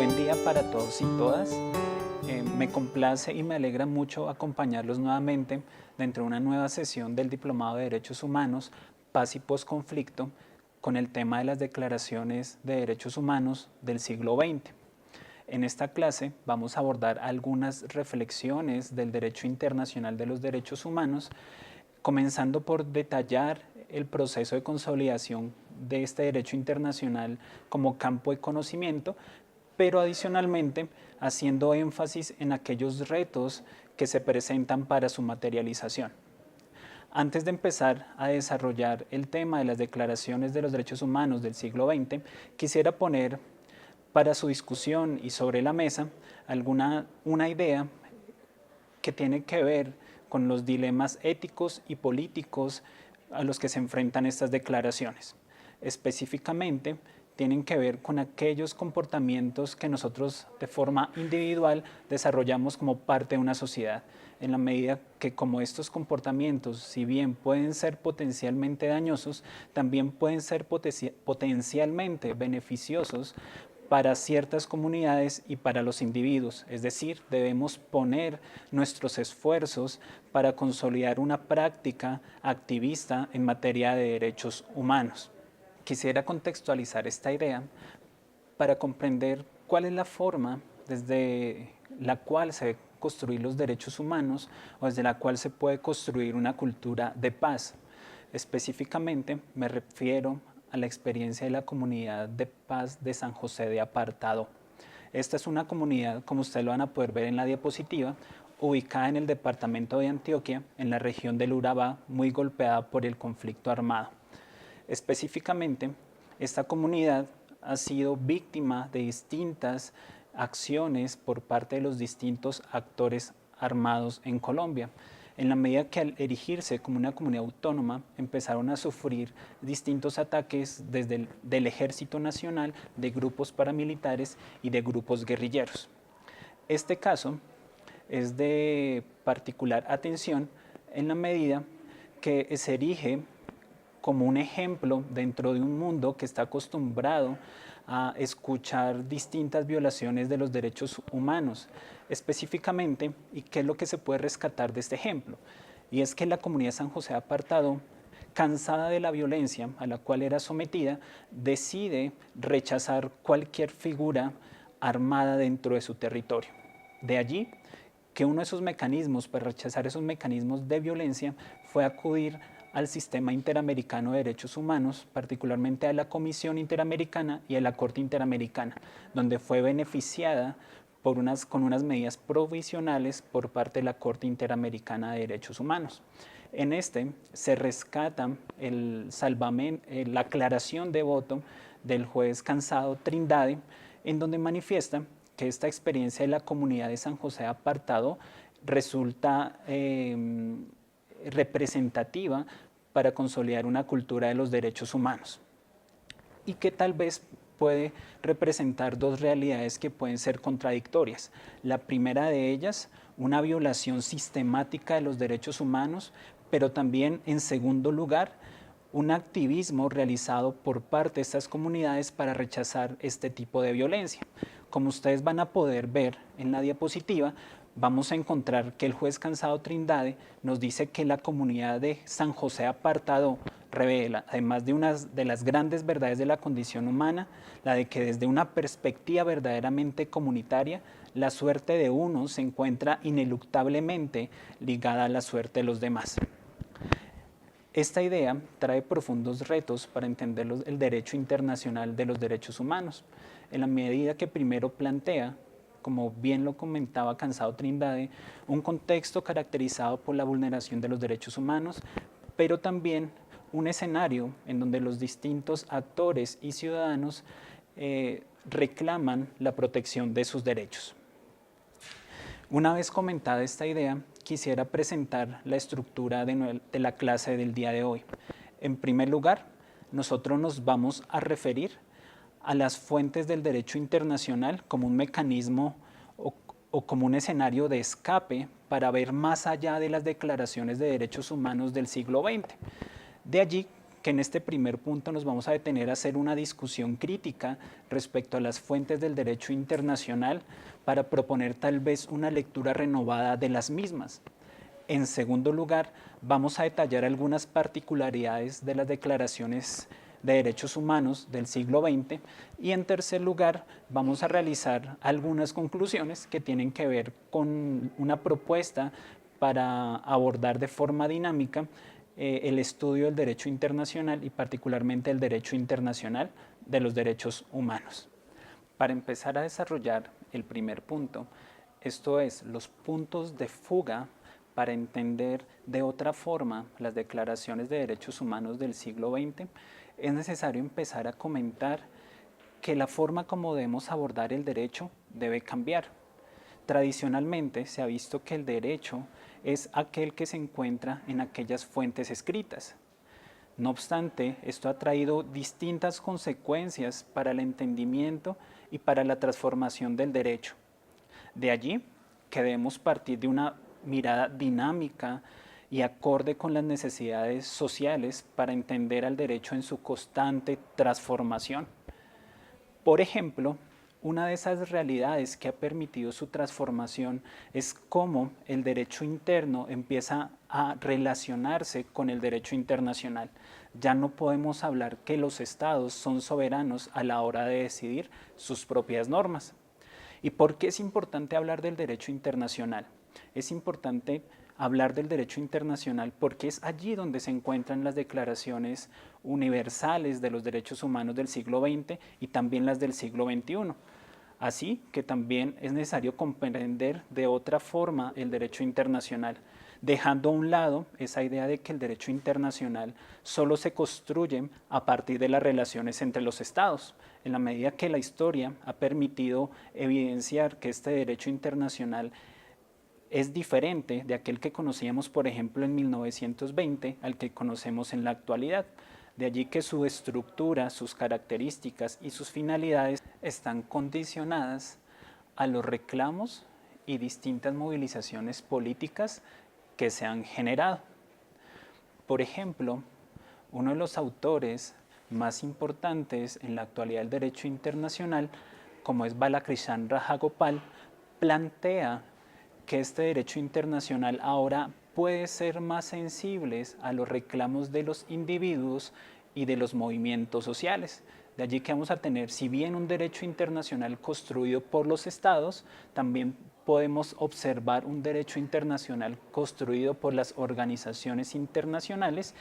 Buen día para todos y todas. Me complace y me alegra mucho acompañarlos nuevamente dentro de una nueva sesión del Diplomado de Derechos Humanos, Paz y Postconflicto, con el tema de las declaraciones de derechos humanos del siglo XX. En esta clase vamos a abordar algunas reflexiones del derecho internacional de los derechos humanos, comenzando por detallar el proceso de consolidación de este derecho internacional como campo de conocimiento, pero adicionalmente haciendo énfasis en aquellos retos que se presentan para su materialización. Antes de empezar a desarrollar el tema de las declaraciones de los derechos humanos del siglo XX, quisiera poner para su discusión y sobre la mesa una idea que tiene que ver con los dilemas éticos y políticos a los que se enfrentan estas declaraciones. Específicamente, tienen que ver con aquellos comportamientos que nosotros de forma individual desarrollamos como parte de una sociedad, en la medida que como estos comportamientos, si bien pueden ser potencialmente dañosos, también pueden ser potencialmente beneficiosos para ciertas comunidades y para los individuos. Es decir, debemos poner nuestros esfuerzos para consolidar una práctica activista en materia de derechos humanos. Quisiera contextualizar esta idea para comprender cuál es la forma desde la cual se deben construir los derechos humanos o desde la cual se puede construir una cultura de paz. Específicamente me refiero a la experiencia de la comunidad de paz de San José de Apartadó. Esta es una comunidad, como ustedes lo van a poder ver en la diapositiva, ubicada en el departamento de Antioquia, en la región del Urabá, muy golpeada por el conflicto armado. Específicamente, esta comunidad ha sido víctima de distintas acciones por parte de los distintos actores armados en Colombia. En la medida que al erigirse como una comunidad autónoma empezaron a sufrir distintos ataques desde del Ejército Nacional, de grupos paramilitares y de grupos guerrilleros. Este caso es de particular atención en la medida que se erige como un ejemplo dentro de un mundo que está acostumbrado a escuchar distintas violaciones de los derechos humanos. Específicamente, ¿y qué es lo que se puede rescatar de este ejemplo? Y es que la comunidad de San José de Apartadó, cansada de la violencia a la cual era sometida, decide rechazar cualquier figura armada dentro de su territorio. De allí que uno de sus mecanismos para rechazar esos mecanismos de violencia fue acudir al sistema interamericano de derechos humanos, particularmente a la Comisión Interamericana y a la Corte Interamericana, donde fue beneficiada con unas medidas provisionales por parte de la Corte Interamericana de Derechos Humanos. En este se rescata la aclaración de voto del juez Cansado Trindade, en donde manifiesta que esta experiencia de la comunidad de San José de Apartadó resulta representativa para consolidar una cultura de los derechos humanos y que tal vez puede representar dos realidades que pueden ser contradictorias. La primera de ellas, una violación sistemática de los derechos humanos, pero también, en segundo lugar, un activismo realizado por parte de estas comunidades para rechazar este tipo de violencia. Como ustedes van a poder ver en la diapositiva, vamos a encontrar que el juez Cansado Trindade nos dice que la comunidad de San José Apartadó revela, además de unas de las grandes verdades de la condición humana, la de que desde una perspectiva verdaderamente comunitaria, la suerte de unos se encuentra ineluctablemente ligada a la suerte de los demás. Esta idea trae profundos retos para entender el derecho internacional de los derechos humanos, en la medida que primero plantea, como bien lo comentaba Cansado Trindade, un contexto caracterizado por la vulneración de los derechos humanos, pero también un escenario en donde los distintos actores y ciudadanos reclaman la protección de sus derechos. Una vez comentada esta idea, quisiera presentar la estructura de la clase del día de hoy. En primer lugar, nosotros nos vamos a referir a las fuentes del derecho internacional como un mecanismo o como un escenario de escape para ver más allá de las declaraciones de derechos humanos del siglo XX. De allí que en este primer punto nos vamos a detener a hacer una discusión crítica respecto a las fuentes del derecho internacional para proponer tal vez una lectura renovada de las mismas. En segundo lugar, vamos a detallar algunas particularidades de las declaraciones de derechos humanos del siglo XX y en tercer lugar vamos a realizar algunas conclusiones que tienen que ver con una propuesta para abordar de forma dinámica el estudio del derecho internacional y particularmente el derecho internacional de los derechos humanos. Para empezar a desarrollar el primer punto, esto es los puntos de fuga para entender de otra forma las declaraciones de derechos humanos del siglo XX, es necesario empezar a comentar que la forma como debemos abordar el derecho debe cambiar. Tradicionalmente se ha visto que el derecho es aquel que se encuentra en aquellas fuentes escritas. No obstante, esto ha traído distintas consecuencias para el entendimiento y para la transformación del derecho. De allí que debemos partir de una mirada dinámica y acorde con las necesidades sociales para entender al derecho en su constante transformación. Por ejemplo, una de esas realidades que ha permitido su transformación es cómo el derecho interno empieza a relacionarse con el derecho internacional. Ya no podemos hablar que los estados son soberanos a la hora de decidir sus propias normas. ¿Y por qué es importante hablar del derecho internacional? Es importante hablar del derecho internacional porque es allí donde se encuentran las declaraciones universales de los derechos humanos del siglo XX y también las del siglo XXI. Así que también es necesario comprender de otra forma el derecho internacional, dejando a un lado esa idea de que el derecho internacional solo se construye a partir de las relaciones entre los estados, en la medida que la historia ha permitido evidenciar que este derecho internacional es diferente de aquel que conocíamos, por ejemplo, en 1920 al que conocemos en la actualidad. De allí que su estructura, sus características y sus finalidades están condicionadas a los reclamos y distintas movilizaciones políticas que se han generado. Por ejemplo, uno de los autores más importantes en la actualidad del derecho internacional, como es Balakrishan Rajagopal, plantea que este derecho internacional ahora puede ser más sensible a los reclamos de los individuos y de los movimientos sociales. De allí que vamos a tener, si bien un derecho internacional construido por los estados, también podemos observar un derecho internacional construido por las organizaciones internacionales,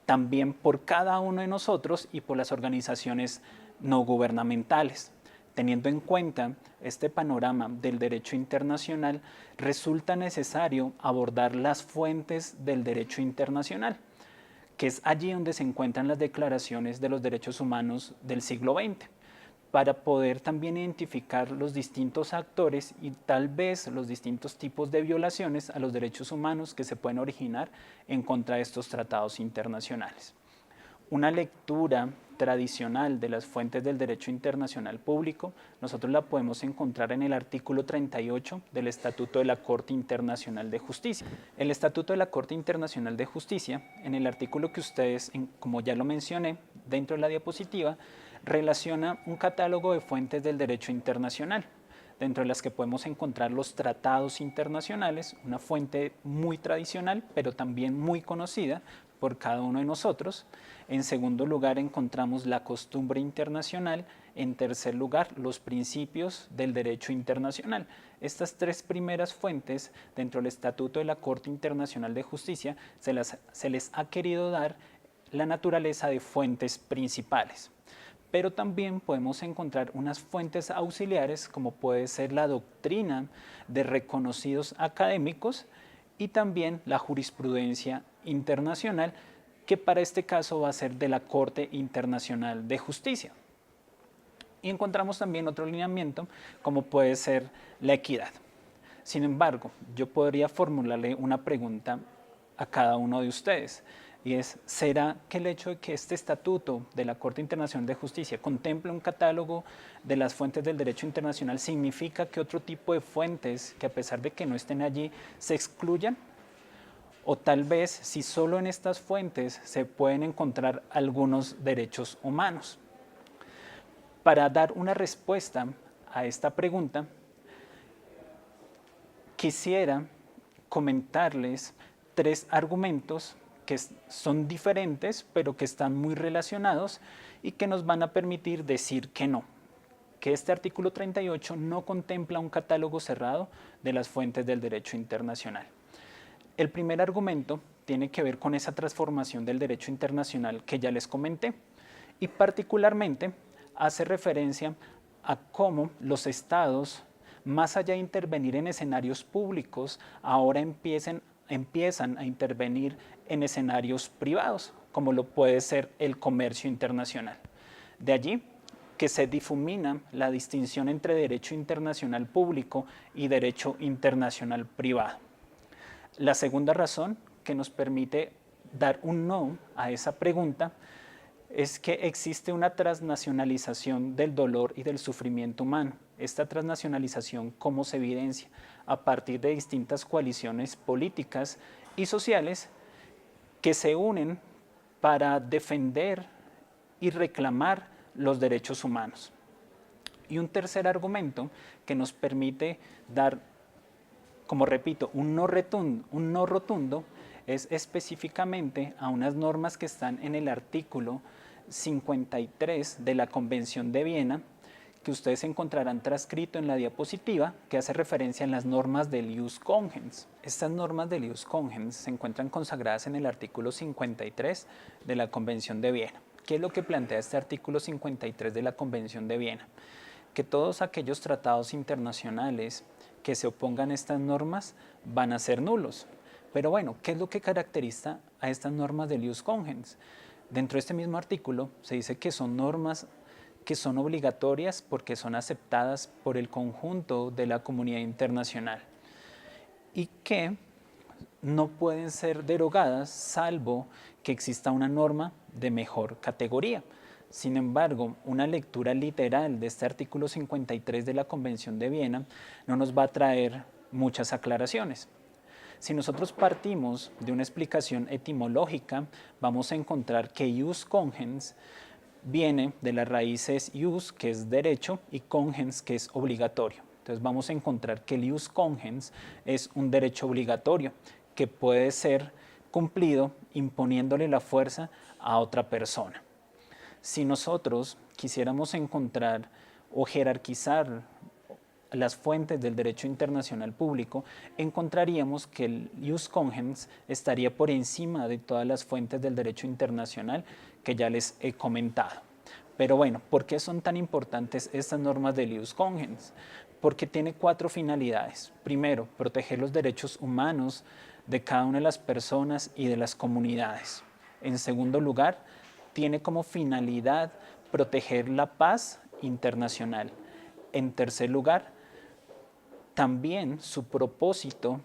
también por cada uno de nosotros y por las organizaciones no gubernamentales. Teniendo en cuenta este panorama del derecho internacional, resulta necesario abordar las fuentes del derecho internacional, que es allí donde se encuentran las declaraciones de los derechos humanos del siglo XX, para poder también identificar los distintos actores y tal vez los distintos tipos de violaciones a los derechos humanos que se pueden originar en contra de estos tratados internacionales. Una lectura tradicional de las fuentes del derecho internacional público, nosotros la podemos encontrar en el artículo 38 del Estatuto de la Corte Internacional de Justicia. El Estatuto de la Corte Internacional de Justicia, en el artículo que ustedes, como ya lo mencioné, dentro de la diapositiva, relaciona un catálogo de fuentes del derecho internacional, dentro de las que podemos encontrar los tratados internacionales, una fuente muy tradicional, pero también muy conocida por cada uno de nosotros. En segundo lugar, encontramos la costumbre internacional. En tercer lugar, los principios del derecho internacional. Estas tres primeras fuentes, dentro del Estatuto de la Corte Internacional de Justicia, se les ha querido dar la naturaleza de fuentes principales. Pero también podemos encontrar unas fuentes auxiliares, como puede ser la doctrina de reconocidos académicos y también la jurisprudencia internacional, que para este caso va a ser de la Corte Internacional de Justicia. Y encontramos también otro lineamiento, como puede ser la equidad. Sin embargo, yo podría formularle una pregunta a cada uno de ustedes, y es, ¿será que el hecho de que este estatuto de la Corte Internacional de Justicia contemple un catálogo de las fuentes del derecho internacional significa que otro tipo de fuentes, que a pesar de que no estén allí, se excluyan? O tal vez si solo en estas fuentes se pueden encontrar algunos derechos humanos. Para dar una respuesta a esta pregunta, quisiera comentarles 3 argumentos que son diferentes, pero que están muy relacionados y que nos van a permitir decir que no, que este artículo 38 no contempla un catálogo cerrado de las fuentes del derecho internacional. El primer argumento tiene que ver con esa transformación del derecho internacional que ya les comenté y particularmente hace referencia a cómo los estados, más allá de intervenir en escenarios públicos, ahora empiezan a intervenir en escenarios privados, como lo puede ser el comercio internacional. De allí que se difumina la distinción entre derecho internacional público y derecho internacional privado. La segunda razón que nos permite dar un no a esa pregunta es que existe una transnacionalización del dolor y del sufrimiento humano. Esta transnacionalización, ¿cómo se evidencia? A partir de distintas coaliciones políticas y sociales que se unen para defender y reclamar los derechos humanos. Y un tercer argumento que nos permite dar, como repito, un no rotundo es específicamente a unas normas que están en el artículo 53 de la Convención de Viena, que ustedes encontrarán transcrito en la diapositiva, que hace referencia a las normas del ius cogens. Estas normas del ius cogens se encuentran consagradas en el artículo 53 de la Convención de Viena. ¿Qué es lo que plantea este artículo 53 de la Convención de Viena? Que todos aquellos tratados internacionales que se opongan a estas normas van a ser nulos. Pero bueno, ¿qué es lo que caracteriza a estas normas del ius cogens? Dentro de este mismo artículo se dice que son normas que son obligatorias porque son aceptadas por el conjunto de la comunidad internacional y que no pueden ser derogadas salvo que exista una norma de mejor categoría. Sin embargo, una lectura literal de este artículo 53 de la Convención de Viena no nos va a traer muchas aclaraciones. Si nosotros partimos de una explicación etimológica, vamos a encontrar que ius cogens viene de las raíces ius, que es derecho, y cogens, que es obligatorio. Entonces vamos a encontrar que el ius cogens es un derecho obligatorio que puede ser cumplido imponiéndole la fuerza a otra persona. Si nosotros quisiéramos encontrar o jerarquizar las fuentes del derecho internacional público, encontraríamos que el ius cogens estaría por encima de todas las fuentes del derecho internacional que ya les he comentado. Pero bueno, ¿por qué son tan importantes estas normas del ius cogens? Porque tiene 4 finalidades. Primero, proteger los derechos humanos de cada una de las personas y de las comunidades. En segundo lugar, tiene como finalidad proteger la paz internacional. En tercer lugar, también su propósito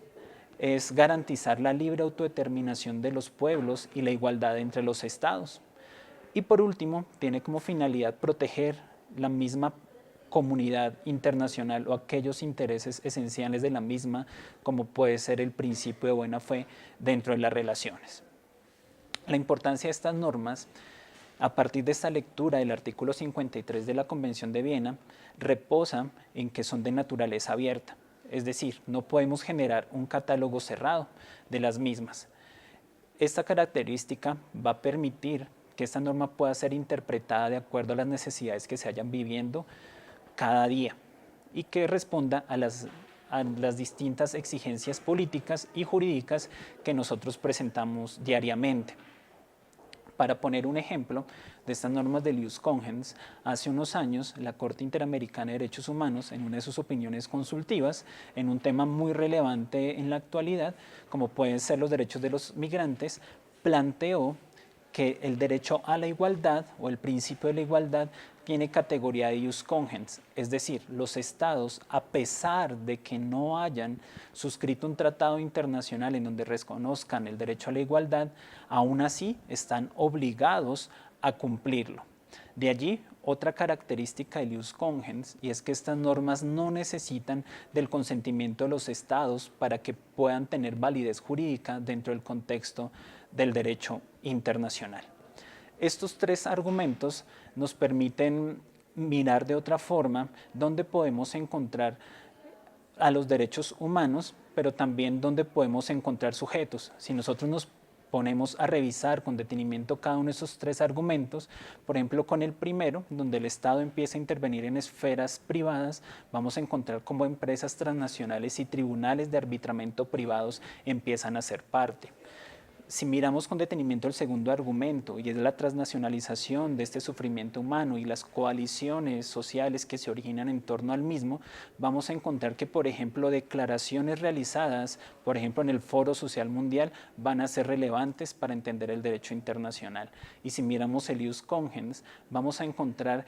es garantizar la libre autodeterminación de los pueblos y la igualdad entre los estados. Y por último, tiene como finalidad proteger la misma comunidad internacional o aquellos intereses esenciales de la misma, como puede ser el principio de buena fe dentro de las relaciones. La importancia de estas normas, a partir de esta lectura del artículo 53 de la Convención de Viena, reposa en que son de naturaleza abierta, es decir, no podemos generar un catálogo cerrado de las mismas. Esta característica va a permitir que esta norma pueda ser interpretada de acuerdo a las necesidades que se vayan viviendo cada día y que responda a las distintas exigencias políticas y jurídicas que nosotros presentamos diariamente. Para poner un ejemplo de estas normas del ius cogens, hace unos años la Corte Interamericana de Derechos Humanos, en una de sus opiniones consultivas, en un tema muy relevante en la actualidad, como pueden ser los derechos de los migrantes, planteó que el derecho a la igualdad o el principio de la igualdad tiene categoría de ius cogens, es decir, los estados, a pesar de que no hayan suscrito un tratado internacional en donde reconozcan el derecho a la igualdad, aún así están obligados a cumplirlo. De allí, otra característica del ius cogens, y es que estas normas no necesitan del consentimiento de los estados para que puedan tener validez jurídica dentro del contexto del derecho internacional. Estos tres argumentos nos permiten mirar de otra forma dónde podemos encontrar a los derechos humanos, pero también dónde podemos encontrar sujetos. Si nosotros nos ponemos a revisar con detenimiento cada uno de esos tres argumentos, por ejemplo con el primero, donde el Estado empieza a intervenir en esferas privadas, vamos a encontrar cómo empresas transnacionales y tribunales de arbitramiento privados empiezan a ser parte. Si miramos con detenimiento el segundo argumento, y es la transnacionalización de este sufrimiento humano y las coaliciones sociales que se originan en torno al mismo, vamos a encontrar que, por ejemplo, declaraciones realizadas, por ejemplo, en el Foro Social Mundial, van a ser relevantes para entender el derecho internacional. Y si miramos el ius cogens, vamos a encontrar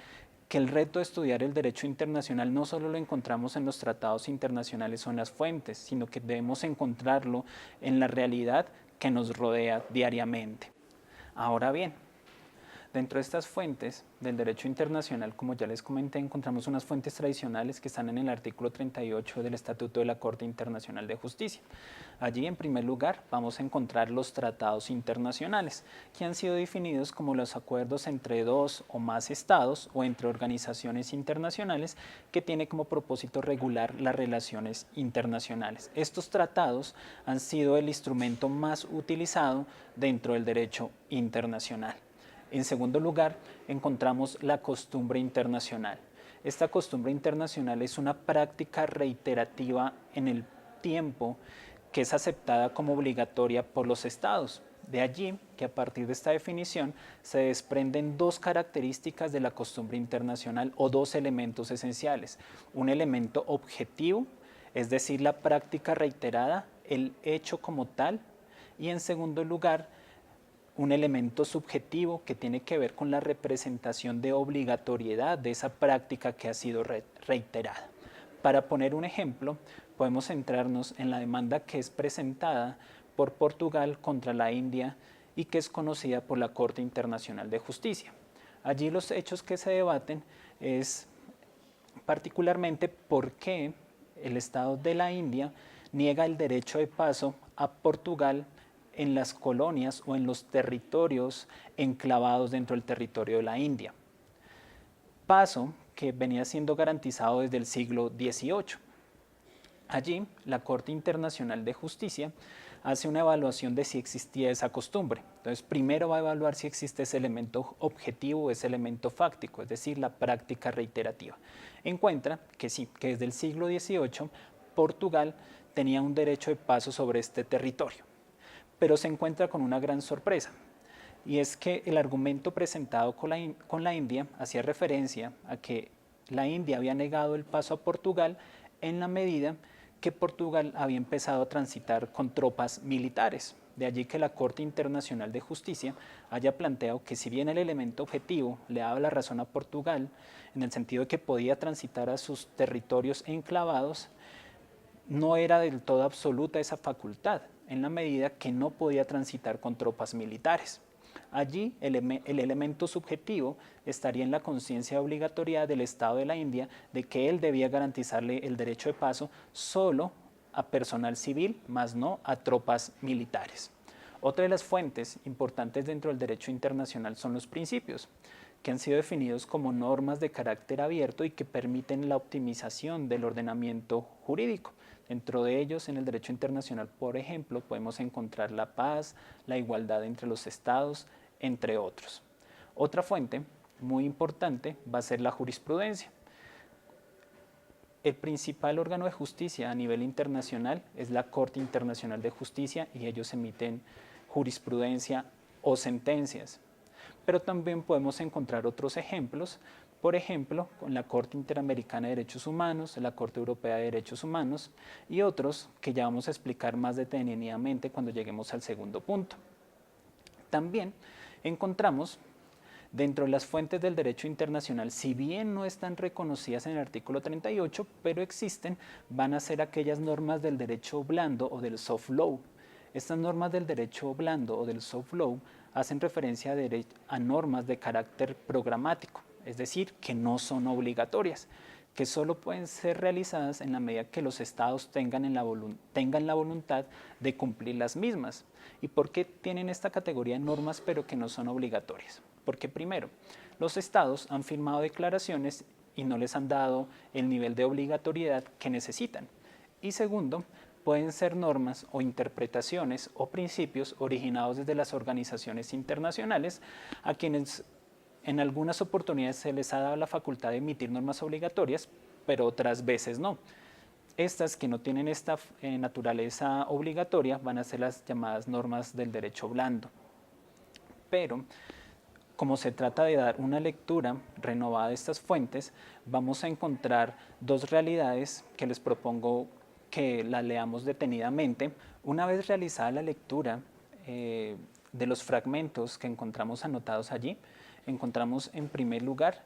que el reto de estudiar el derecho internacional no solo lo encontramos en los tratados internacionales o en las fuentes, sino que debemos encontrarlo en la realidad que nos rodea diariamente. Ahora bien, dentro de estas fuentes del derecho internacional, como ya les comenté, encontramos unas fuentes tradicionales que están en el artículo 38 del Estatuto de la Corte Internacional de Justicia. Allí, en primer lugar, vamos a encontrar los tratados internacionales, que han sido definidos como los acuerdos entre dos o más estados o entre organizaciones internacionales que tienen como propósito regular las relaciones internacionales. Estos tratados han sido el instrumento más utilizado dentro del derecho internacional. En segundo lugar, encontramos la costumbre internacional. Esta costumbre internacional es una práctica reiterativa en el tiempo que es aceptada como obligatoria por los estados. De allí que a partir de esta definición se desprenden dos características de la costumbre internacional o dos elementos esenciales. Un elemento objetivo, es decir, la práctica reiterada, el hecho como tal, y en segundo lugar, un elemento subjetivo que tiene que ver con la representación de obligatoriedad de esa práctica que ha sido reiterada. Para poner un ejemplo, podemos centrarnos en la demanda que es presentada por Portugal contra la India y que es conocida por la Corte Internacional de Justicia. Allí los hechos que se debaten es particularmente por qué el Estado de la India niega el derecho de paso a Portugal en las colonias o en los territorios enclavados dentro del territorio de la India. Paso que venía siendo garantizado desde el siglo XVIII. Allí, la Corte Internacional de Justicia hace una evaluación de si existía esa costumbre. Entonces, primero va a evaluar si existe ese elemento objetivo o ese elemento fáctico, es decir, la práctica reiterativa. Encuentra que sí, que desde el siglo XVIII Portugal tenía un derecho de paso sobre este territorio. Pero se encuentra con una gran sorpresa, y es que el argumento presentado con la India hacía referencia a que la India había negado el paso a Portugal en la medida que Portugal había empezado a transitar con tropas militares. De allí que la Corte Internacional de Justicia haya planteado que si bien el elemento objetivo le daba la razón a Portugal, en el sentido de que podía transitar a sus territorios enclavados, no era del todo absoluta esa facultad, en la medida que no podía transitar con tropas militares. Allí el elemento subjetivo estaría en la conciencia de obligatoriedad del Estado de la India de que él debía garantizarle el derecho de paso solo a personal civil, más no a tropas militares. Otra de las fuentes importantes dentro del derecho internacional son los principios, que han sido definidos como normas de carácter abierto y que permiten la optimización del ordenamiento jurídico. Dentro de ellos, en el derecho internacional, por ejemplo, podemos encontrar la paz, la igualdad entre los estados, entre otros. Otra fuente muy importante va a ser la jurisprudencia. El principal órgano de justicia a nivel internacional es la Corte Internacional de Justicia y ellos emiten jurisprudencia o sentencias. Pero también podemos encontrar otros ejemplos, por ejemplo, con la Corte Interamericana de Derechos Humanos, la Corte Europea de Derechos Humanos y otros que ya vamos a explicar más detenidamente cuando lleguemos al segundo punto. También encontramos dentro de las fuentes del derecho internacional, si bien no están reconocidas en el artículo 38, pero existen, van a ser aquellas normas del derecho blando o del soft law. Estas normas del derecho blando o del soft law hacen referencia a normas de carácter programático, es decir, que no son obligatorias, que solo pueden ser realizadas en la medida que los estados tengan la voluntad de cumplir las mismas. ¿Y por qué tienen esta categoría de normas pero que no son obligatorias? Porque primero, los estados han firmado declaraciones y no les han dado el nivel de obligatoriedad que necesitan. Y segundo, pueden ser normas o interpretaciones o principios originados desde las organizaciones internacionales a quienes en algunas oportunidades se les ha dado la facultad de emitir normas obligatorias, pero otras veces no. Estas que no tienen esta naturaleza obligatoria van a ser las llamadas normas del derecho blando. Pero como se trata de dar una lectura renovada de estas fuentes, vamos a encontrar dos realidades que les propongo que las leamos detenidamente. Una vez realizada la lectura de los fragmentos que encontramos anotados allí, encontramos en primer lugar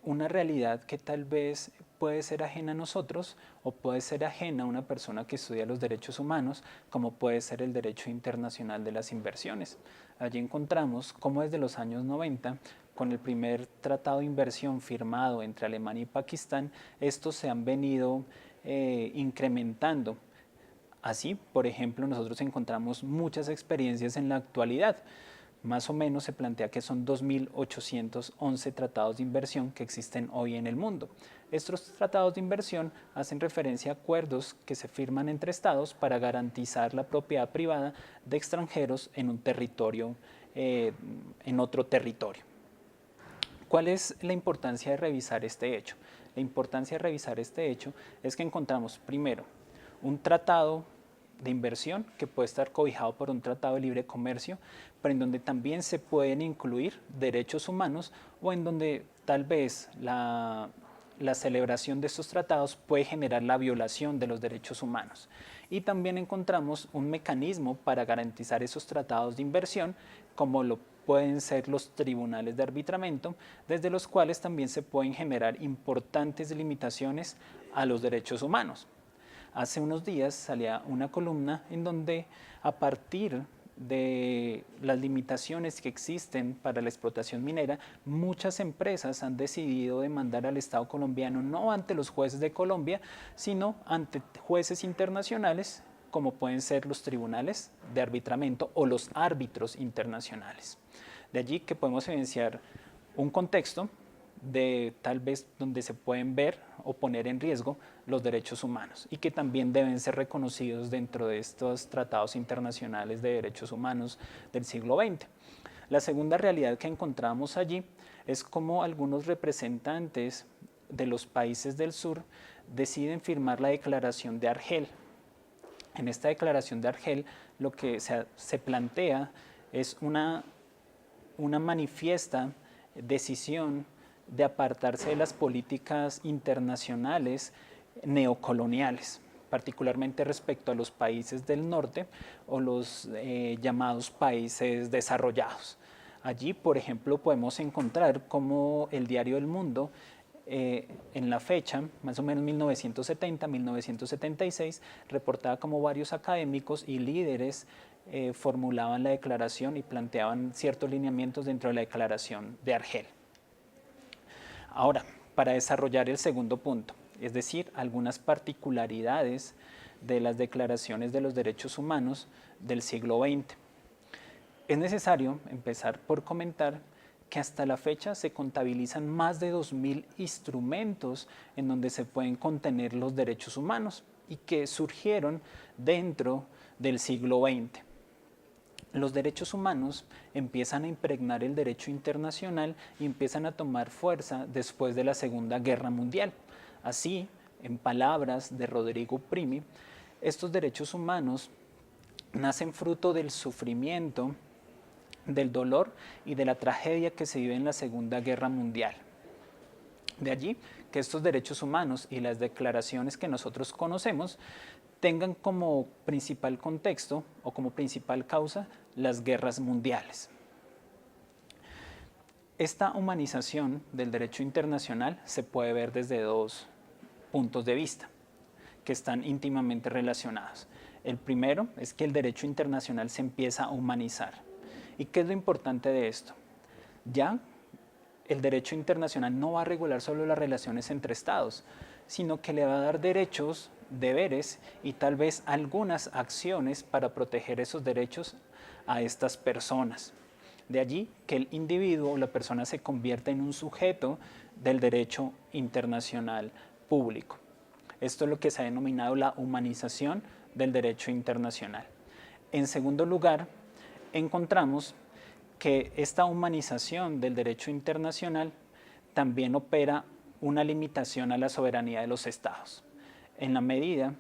una realidad que tal vez puede ser ajena a nosotros o puede ser ajena a una persona que estudia los derechos humanos, como puede ser el derecho internacional de las inversiones. Allí encontramos cómo desde los años 90, con el primer tratado de inversión firmado entre Alemania y Pakistán, estos se han venido incrementando. Así, por ejemplo, nosotros encontramos muchas experiencias en la actualidad. Más o menos se plantea que son 2.811 tratados de inversión que existen hoy en el mundo. Estos tratados de inversión hacen referencia a acuerdos que se firman entre estados para garantizar la propiedad privada de extranjeros en un territorio, en otro territorio. ¿Cuál es la importancia de revisar este hecho? La importancia de revisar este hecho es que encontramos primero un tratado de inversión que puede estar cobijado por un tratado de libre comercio, pero en donde también se pueden incluir derechos humanos o en donde tal vez la celebración de estos tratados puede generar la violación de los derechos humanos. Y también encontramos un mecanismo para garantizar esos tratados de inversión, como lo pueden ser los tribunales de arbitramiento, desde los cuales también se pueden generar importantes limitaciones a los derechos humanos. Hace unos días salía una columna en donde a partir de las limitaciones que existen para la explotación minera, muchas empresas han decidido demandar al Estado colombiano no ante los jueces de Colombia, sino ante jueces internacionales como pueden ser los tribunales de arbitramiento o los árbitros internacionales. De allí que podemos evidenciar un contexto de tal vez donde se pueden ver o poner en riesgo los derechos humanos y que también deben ser reconocidos dentro de estos tratados internacionales de derechos humanos del siglo XX. La segunda realidad que encontramos allí es cómo algunos representantes de los países del sur deciden firmar la Declaración de Argel. En esta Declaración de Argel lo que se plantea es una manifiesta decisión de apartarse de las políticas internacionales neocoloniales, particularmente respecto a los países del norte o los llamados países desarrollados. Allí, por ejemplo, podemos encontrar cómo el diario El Mundo, en la fecha, más o menos 1970-1976, reportaba cómo varios académicos y líderes formulaban la declaración y planteaban ciertos lineamientos dentro de la Declaración de Argel. Ahora, para desarrollar el segundo punto, es decir, algunas particularidades de las declaraciones de los derechos humanos del siglo XX. Es necesario empezar por comentar que hasta la fecha se contabilizan más de 2.000 instrumentos en donde se pueden contener los derechos humanos y que surgieron dentro del siglo XX. Los derechos humanos empiezan a impregnar el derecho internacional y empiezan a tomar fuerza después de la Segunda Guerra Mundial. Así, en palabras de Rodrigo Primi, estos derechos humanos nacen fruto del sufrimiento, del dolor y de la tragedia que se vive en la Segunda Guerra Mundial. De allí que estos derechos humanos y las declaraciones que nosotros conocemos tengan como principal contexto o como principal causa las guerras mundiales. Esta humanización del derecho internacional se puede ver desde dos puntos de vista que están íntimamente relacionados. El primero es que el derecho internacional se empieza a humanizar ¿Y qué es lo importante de esto? Ya el derecho internacional no va a regular solo las relaciones entre estados, sino que le va a dar derechos, deberes y tal vez algunas acciones para proteger esos derechos a estas personas. De allí que el individuo o la persona se convierta en un sujeto del derecho internacional público. Esto es lo que se ha denominado la humanización del derecho internacional. En segundo lugar, encontramos que esta humanización del derecho internacional también opera una limitación a la soberanía de los estados, en la medida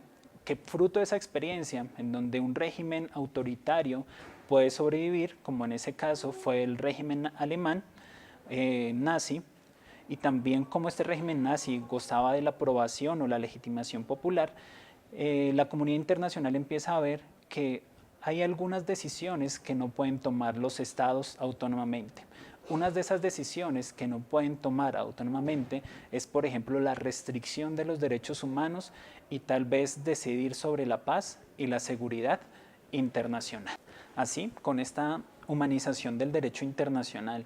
que fruto de esa experiencia, en donde un régimen autoritario puede sobrevivir, como en ese caso fue el régimen alemán nazi, y también como este régimen nazi gozaba de la aprobación o la legitimación popular, la comunidad internacional empieza a ver que hay algunas decisiones que no pueden tomar los estados autónomamente. Una de esas decisiones que no pueden tomar autónomamente es, por ejemplo, la restricción de los derechos humanos y tal vez decidir sobre la paz y la seguridad internacional. Así, con esta humanización del derecho internacional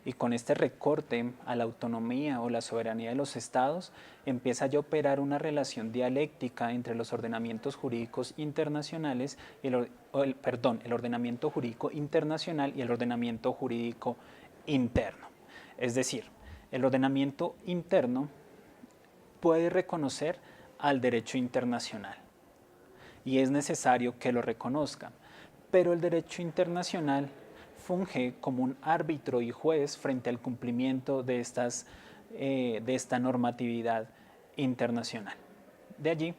y con este recorte a la autonomía o la soberanía de los estados, empieza ya a operar una relación dialéctica entre los ordenamientos jurídicos internacionales y el ordenamiento jurídico internacional y el ordenamiento jurídico interno. Es decir, el ordenamiento interno puede reconocer al derecho internacional y es necesario que lo reconozca, pero el derecho internacional funge como un árbitro y juez frente al cumplimiento de esta normatividad internacional. De allí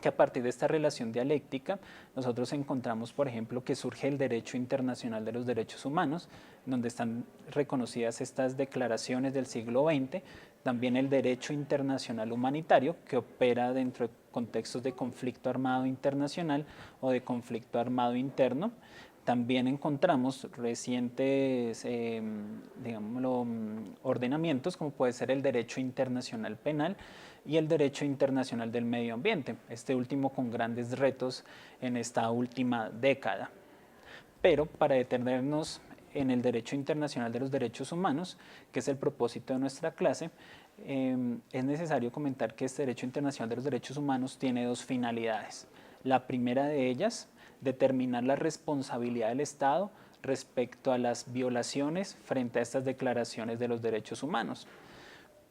que a partir de esta relación dialéctica nosotros encontramos, por ejemplo, que surge el derecho internacional de los derechos humanos, donde están reconocidas estas declaraciones del siglo XX, también el derecho internacional humanitario, que opera dentro de contextos de conflicto armado internacional o de conflicto armado interno. También encontramos recientes ordenamientos, como puede ser el derecho internacional penal y el derecho internacional del medio ambiente, este último con grandes retos en esta última década. Pero para detenernos en el derecho internacional de los derechos humanos, que es el propósito de nuestra clase, es necesario comentar que este derecho internacional de los derechos humanos tiene dos finalidades. La primera de ellas, determinar la responsabilidad del Estado respecto a las violaciones frente a estas declaraciones de los derechos humanos.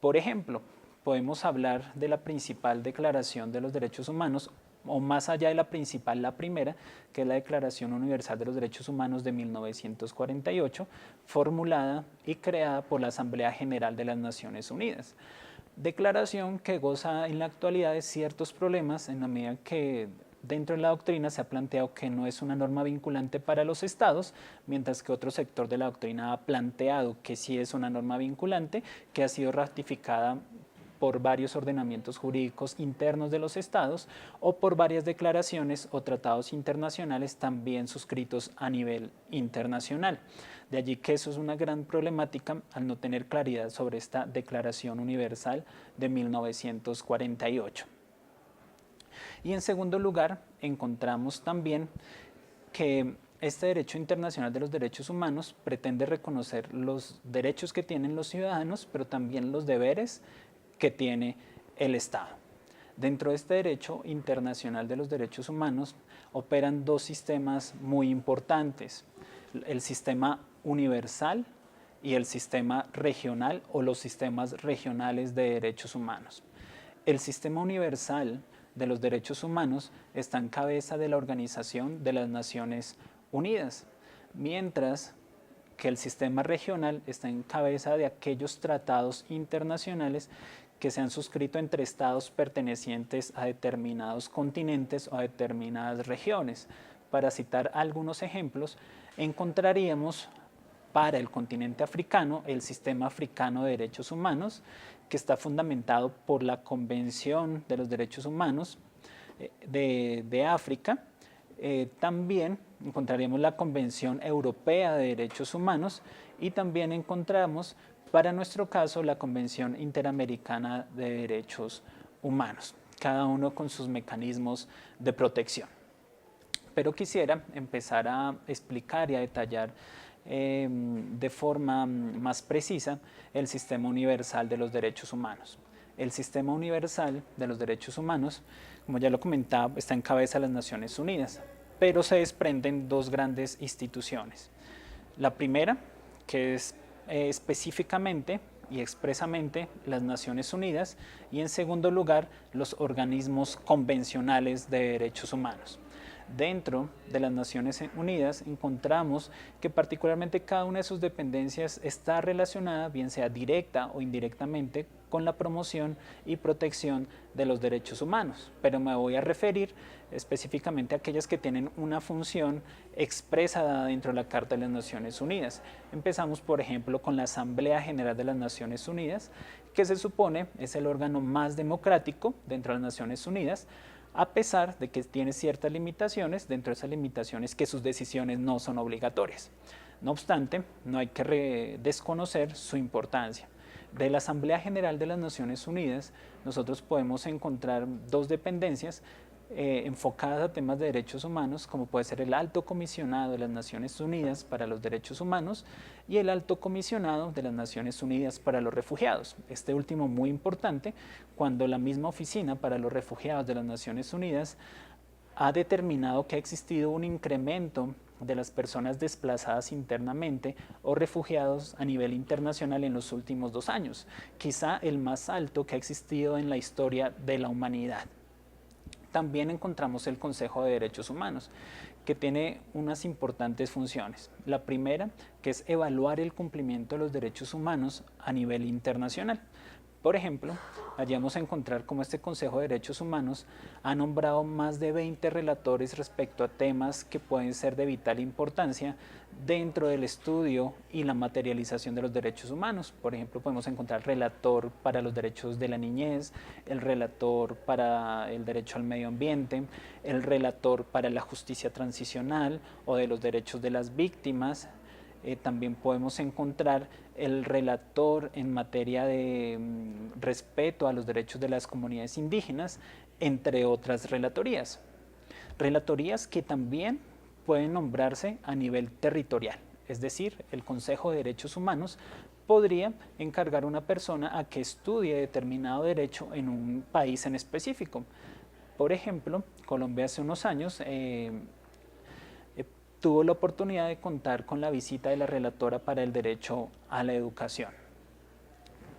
Por ejemplo, podemos hablar de la principal declaración de los derechos humanos, o más allá de la principal, la primera, que es la Declaración Universal de los Derechos Humanos de 1948, formulada y creada por la Asamblea General de las Naciones Unidas. Declaración que goza en la actualidad de ciertos problemas en la medida que dentro de la doctrina se ha planteado que no es una norma vinculante para los estados, mientras que otro sector de la doctrina ha planteado que sí es una norma vinculante, que ha sido ratificada por varios ordenamientos jurídicos internos de los estados o por varias declaraciones o tratados internacionales también suscritos a nivel internacional. De allí que eso es una gran problemática al no tener claridad sobre esta Declaración Universal de 1948. Y en segundo lugar, encontramos también que este derecho internacional de los derechos humanos pretende reconocer los derechos que tienen los ciudadanos, pero también los deberes que tiene el Estado. Dentro de este derecho internacional de los derechos humanos operan dos sistemas muy importantes, el sistema universal y el sistema regional o los sistemas regionales de derechos humanos. El sistema universal de los derechos humanos está en cabeza de la Organización de las Naciones Unidas, mientras que el sistema regional está en cabeza de aquellos tratados internacionales que se han suscrito entre estados pertenecientes a determinados continentes o a determinadas regiones. Para citar algunos ejemplos, encontraríamos para el continente africano el Sistema Africano de Derechos Humanos, que está fundamentado por la Convención de los Derechos Humanos de África. También encontraríamos la Convención Europea de Derechos Humanos y también encontramos, para nuestro caso, la Convención Interamericana de Derechos Humanos, cada uno con sus mecanismos de protección. Pero quisiera empezar a explicar y a detallar de forma más precisa el sistema universal de los derechos humanos. El sistema universal de los derechos humanos, como ya lo comentaba, está en cabeza de las Naciones Unidas, pero se desprenden dos grandes instituciones. La primera, que es específicamente y expresamente las Naciones Unidas, y en segundo lugar, los organismos convencionales de derechos humanos. Dentro de las Naciones Unidas encontramos que particularmente cada una de sus dependencias está relacionada, bien sea directa o indirectamente, con la promoción y protección de los derechos humanos, pero me voy a referir específicamente a aquellas que tienen una función expresada dentro de la Carta de las Naciones Unidas. Empezamos, por ejemplo, con la Asamblea General de las Naciones Unidas, que se supone es el órgano más democrático dentro de las Naciones Unidas, a pesar de que tiene ciertas limitaciones, dentro de esas limitaciones que sus decisiones no son obligatorias. No obstante, no hay que desconocer su importancia. De la Asamblea General de las Naciones Unidas, nosotros podemos encontrar dos dependencias enfocadas a temas de derechos humanos, como puede ser el Alto Comisionado de las Naciones Unidas para los Derechos Humanos y el Alto Comisionado de las Naciones Unidas para los Refugiados. Este último muy importante cuando la misma Oficina para los Refugiados de las Naciones Unidas ha determinado que ha existido un incremento de las personas desplazadas internamente o refugiados a nivel internacional en los últimos 2 años, quizá el más alto que ha existido en la historia de la humanidad. También encontramos el Consejo de Derechos Humanos, que tiene unas importantes funciones. La primera, que es evaluar el cumplimiento de los derechos humanos a nivel internacional. Por ejemplo, allí vamos a encontrar cómo este Consejo de Derechos Humanos ha nombrado más de 20 relatores respecto a temas que pueden ser de vital importancia dentro del estudio y la materialización de los derechos humanos. Por ejemplo, podemos encontrar el relator para los derechos de la niñez, el relator para el derecho al medio ambiente, el relator para la justicia transicional o de los derechos de las víctimas. También podemos encontrar el relator en materia de respeto a los derechos de las comunidades indígenas, entre otras relatorías. Relatorías que también pueden nombrarse a nivel territorial, es decir, el Consejo de Derechos Humanos podría encargar a una persona a que estudie determinado derecho en un país en específico. Por ejemplo, Colombia hace unos años tuvo la oportunidad de contar con la visita de la relatora para el derecho a la educación.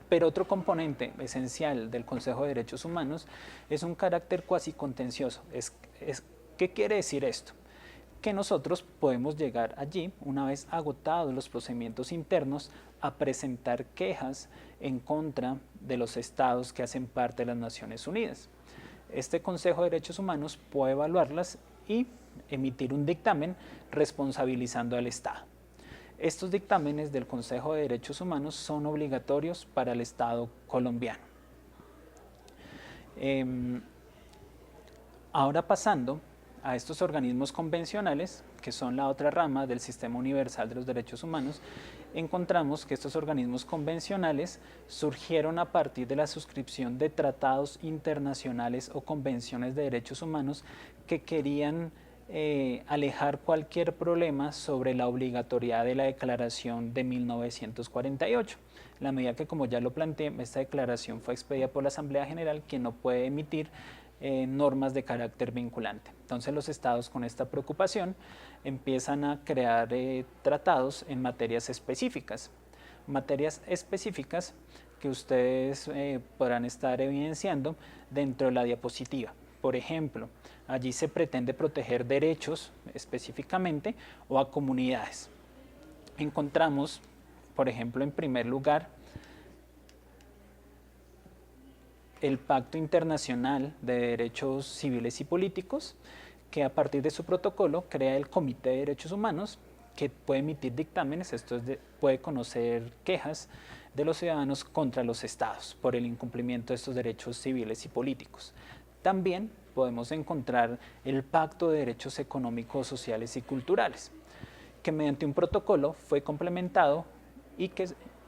Pero otro componente esencial del Consejo de Derechos Humanos es un carácter cuasi contencioso. ¿Qué quiere decir esto? Que nosotros podemos llegar allí, una vez agotados los procedimientos internos, a presentar quejas en contra de los estados que hacen parte de las Naciones Unidas. Este Consejo de Derechos Humanos puede evaluarlas y emitir un dictamen responsabilizando al Estado. Estos dictámenes del Consejo de Derechos Humanos son obligatorios para el Estado colombiano. Ahora pasando a estos organismos convencionales, que son la otra rama del Sistema Universal de los Derechos Humanos, encontramos que estos organismos convencionales surgieron a partir de la suscripción de tratados internacionales o convenciones de derechos humanos que querían alejar cualquier problema sobre la obligatoriedad de la Declaración de 1948. En la medida que, como ya lo planteé, esta declaración fue expedida por la Asamblea General, quien no puede emitir normas de carácter vinculante. Entonces los estados, con esta preocupación, empiezan a crear tratados en materias específicas. Materias específicas que ustedes podrán estar evidenciando dentro de la diapositiva. Por ejemplo, allí se pretende proteger derechos específicamente o a comunidades. Encontramos, por ejemplo, en primer lugar, el Pacto Internacional de Derechos Civiles y Políticos, que a partir de su protocolo crea el Comité de Derechos Humanos, que puede emitir dictámenes, puede conocer quejas de los ciudadanos contra los estados por el incumplimiento de estos derechos civiles y políticos. También podemos encontrar el Pacto de Derechos Económicos, Sociales y Culturales, que mediante un protocolo fue complementado y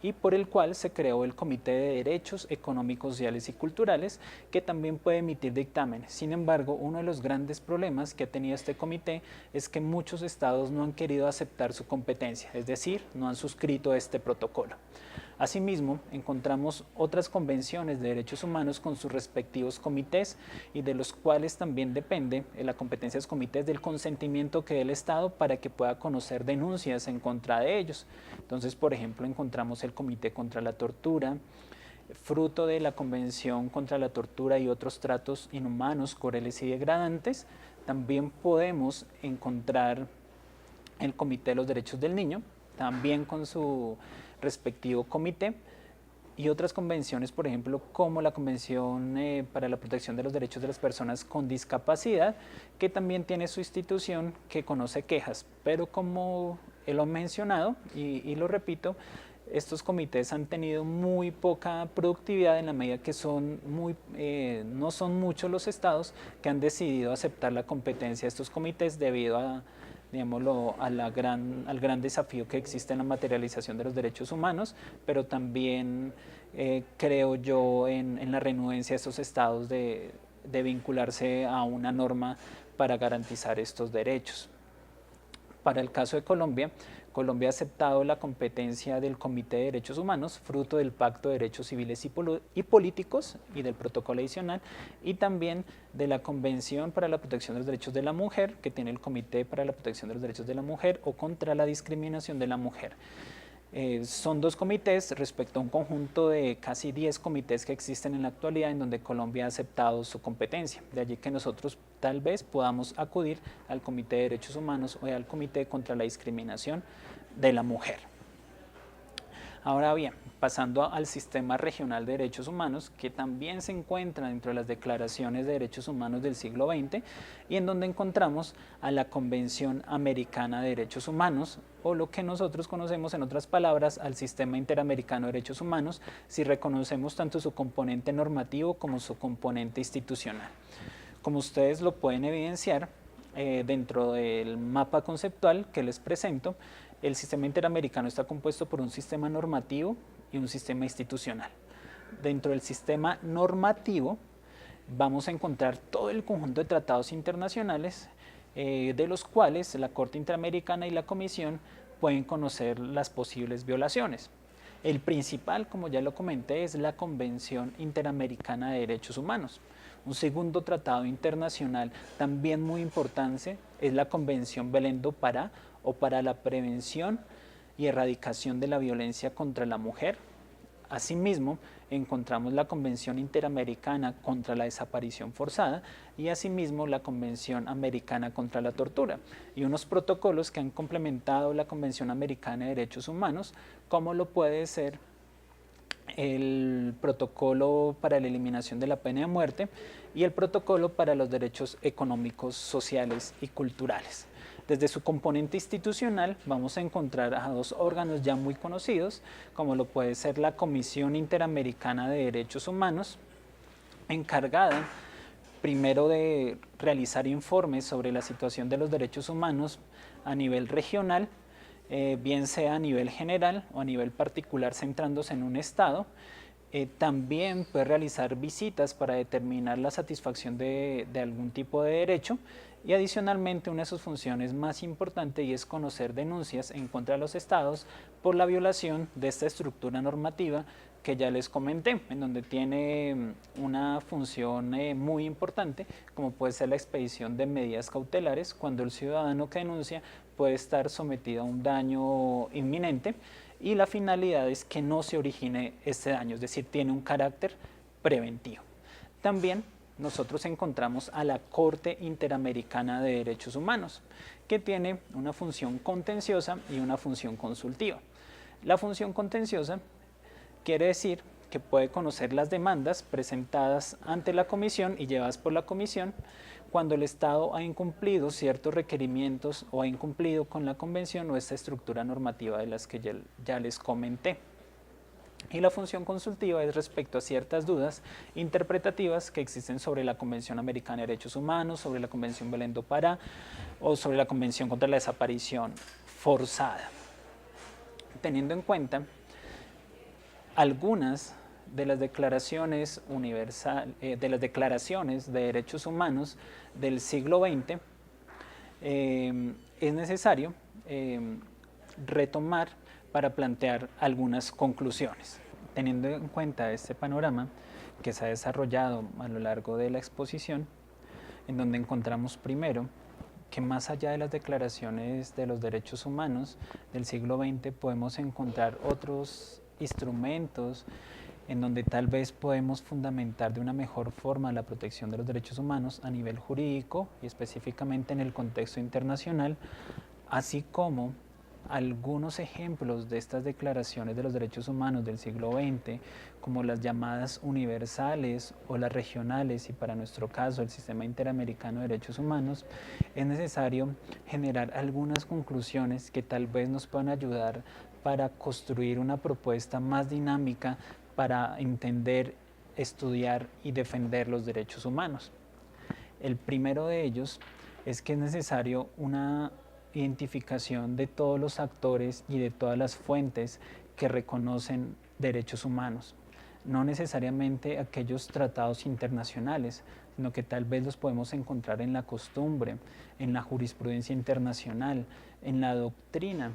y por el cual se creó el Comité de Derechos Económicos, Sociales y Culturales, que también puede emitir dictámenes. Sin embargo, uno de los grandes problemas que ha tenido este comité es que muchos estados no han querido aceptar su competencia, es decir, no han suscrito este protocolo. Asimismo, encontramos otras convenciones de derechos humanos con sus respectivos comités y de los cuales también depende la competencia de los comités del consentimiento que dé el Estado para que pueda conocer denuncias en contra de ellos. Entonces, por ejemplo, encontramos el Comité contra la Tortura, fruto de la Convención contra la Tortura y otros tratos inhumanos, crueles y degradantes. También podemos encontrar el Comité de los Derechos del Niño, también con su respectivo comité, y otras convenciones, por ejemplo, como la Convención para la Protección de los Derechos de las Personas con Discapacidad, que también tiene su institución que conoce quejas, pero como lo he mencionado y lo repito, estos comités han tenido muy poca productividad en la medida que no son muchos los estados que han decidido aceptar la competencia de estos comités debido a, digámoslo, al gran desafío que existe en la materialización de los derechos humanos, pero también creo yo en la renuencia de estos estados de vincularse a una norma para garantizar estos derechos. Para el caso de Colombia, Colombia ha aceptado la competencia del Comité de Derechos Humanos, fruto del Pacto de Derechos Civiles y Políticos y del Protocolo Adicional, y también de la Convención para la Protección de los Derechos de la Mujer, que tiene el Comité para la Protección de los Derechos de la Mujer o contra la discriminación de la mujer. Son dos comités respecto a un conjunto de casi 10 comités que existen en la actualidad en donde Colombia ha aceptado su competencia. De allí que nosotros tal vez podamos acudir al Comité de Derechos Humanos o al Comité contra la Discriminación de la Mujer. Ahora bien, pasando al sistema regional de derechos humanos, que también se encuentra dentro de las declaraciones de derechos humanos del siglo XX y en donde encontramos a la Convención Americana de Derechos Humanos, o lo que nosotros conocemos en otras palabras al Sistema Interamericano de Derechos Humanos, si reconocemos tanto su componente normativo como su componente institucional. Como ustedes lo pueden evidenciar dentro del mapa conceptual que les presento, el sistema interamericano está compuesto por un sistema normativo y un sistema institucional. Dentro del sistema normativo vamos a encontrar todo el conjunto de tratados internacionales de los cuales la Corte Interamericana y la Comisión pueden conocer las posibles violaciones. El principal, como ya lo comenté, es la Convención Interamericana de Derechos Humanos. Un segundo tratado internacional también muy importante es la Convención Belén do Pará, o para la prevención y erradicación de la violencia contra la mujer. Asimismo, encontramos la Convención Interamericana contra la Desaparición Forzada y asimismo la Convención Americana contra la Tortura y unos protocolos que han complementado la Convención Americana de Derechos Humanos, como lo puede ser el protocolo para la eliminación de la pena de muerte y el protocolo para los derechos económicos, sociales y culturales. Desde su componente institucional vamos a encontrar a dos órganos ya muy conocidos, como lo puede ser la Comisión Interamericana de Derechos Humanos, encargada primero de realizar informes sobre la situación de los derechos humanos a nivel regional, bien sea a nivel general o a nivel particular centrándose en un estado. También puede realizar visitas para determinar la satisfacción de algún tipo de derecho y adicionalmente una de sus funciones más importantes y es conocer denuncias en contra de los estados por la violación de esta estructura normativa que ya les comenté, en donde tiene una función muy importante como puede ser la expedición de medidas cautelares cuando el ciudadano que denuncia puede estar sometido a un daño inminente y la finalidad es que no se origine este daño, es decir, tiene un carácter preventivo. También nosotros encontramos a la Corte Interamericana de Derechos Humanos, que tiene una función contenciosa y una función consultiva. La función contenciosa quiere decir que puede conocer las demandas presentadas ante la Comisión y llevadas por la Comisión cuando el Estado ha incumplido ciertos requerimientos o ha incumplido con la Convención o esta estructura normativa de las que ya les comenté. Y la función consultiva es respecto a ciertas dudas interpretativas que existen sobre la Convención Americana de Derechos Humanos, sobre la Convención Belén do Pará o sobre la Convención contra la Desaparición Forzada. Teniendo en cuenta algunas de las declaraciones de las declaraciones de derechos humanos del siglo XX, es necesario retomar para plantear algunas conclusiones. Teniendo en cuenta este panorama que se ha desarrollado a lo largo de la exposición, en donde encontramos primero que más allá de las declaraciones de los derechos humanos del siglo XX podemos encontrar otros instrumentos en donde tal vez podemos fundamentar de una mejor forma la protección de los derechos humanos a nivel jurídico y específicamente en el contexto internacional, así como algunos ejemplos de estas declaraciones de los derechos humanos del siglo XX, como las llamadas universales o las regionales, y para nuestro caso el Sistema Interamericano de Derechos Humanos, es necesario generar algunas conclusiones que tal vez nos puedan ayudar para construir una propuesta más dinámica para entender, estudiar y defender los derechos humanos. El primero de ellos es que es necesario una identificación de todos los actores y de todas las fuentes que reconocen derechos humanos. No necesariamente aquellos tratados internacionales, sino que tal vez los podemos encontrar en la costumbre, en la jurisprudencia internacional, en la doctrina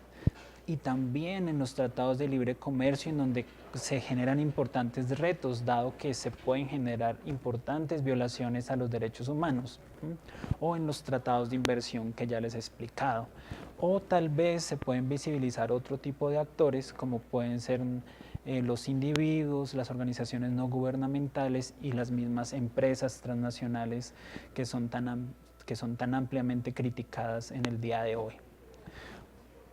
y también en los tratados de libre comercio, en donde se generan importantes retos, dado que se pueden generar importantes violaciones a los derechos humanos, o en los tratados de inversión que ya les he explicado, o tal vez se pueden visibilizar otro tipo de actores como pueden ser los individuos, las organizaciones no gubernamentales y las mismas empresas transnacionales que son tan ampliamente criticadas en el día de hoy.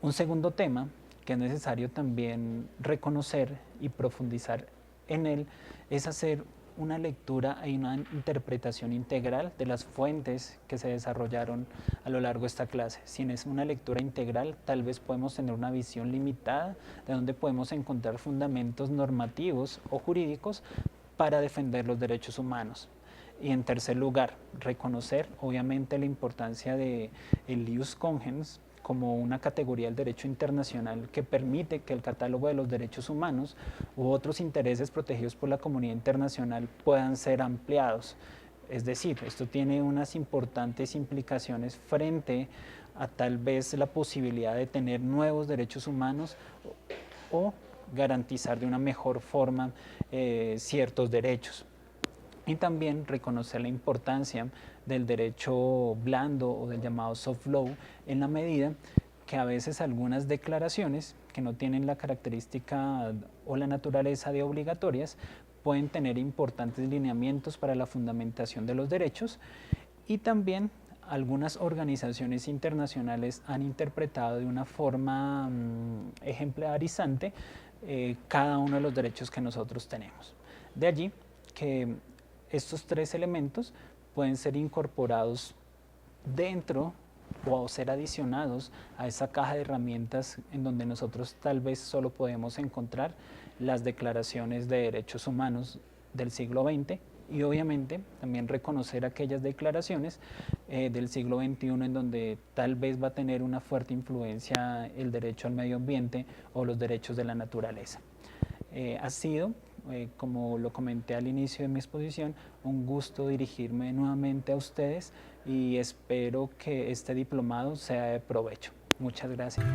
Un segundo tema que es necesario también reconocer y profundizar en él es hacer una lectura y una interpretación integral de las fuentes que se desarrollaron a lo largo de esta clase. Si es una lectura integral, tal vez podemos tener una visión limitada de donde podemos encontrar fundamentos normativos o jurídicos para defender los derechos humanos. Y en tercer lugar, reconocer obviamente la importancia del ius cogens como una categoría del derecho internacional que permite que el catálogo de los derechos humanos u otros intereses protegidos por la comunidad internacional puedan ser ampliados. Es decir, esto tiene unas importantes implicaciones frente a tal vez la posibilidad de tener nuevos derechos humanos o garantizar de una mejor forma ciertos derechos. Y también reconocer la importancia del derecho blando o del llamado soft law en la medida que a veces algunas declaraciones que no tienen la característica o la naturaleza de obligatorias pueden tener importantes lineamientos para la fundamentación de los derechos, y también algunas organizaciones internacionales han interpretado de una forma ejemplarizante cada uno de los derechos que nosotros tenemos. De allí que estos tres elementos pueden ser incorporados dentro o ser adicionados a esa caja de herramientas en donde nosotros tal vez solo podemos encontrar las declaraciones de derechos humanos del siglo XX y obviamente también reconocer aquellas declaraciones del siglo XXI en donde tal vez va a tener una fuerte influencia el derecho al medio ambiente o los derechos de la naturaleza. Ha sido, como lo comenté al inicio de mi exposición, un gusto dirigirme nuevamente a ustedes y espero que este diplomado sea de provecho. Muchas gracias.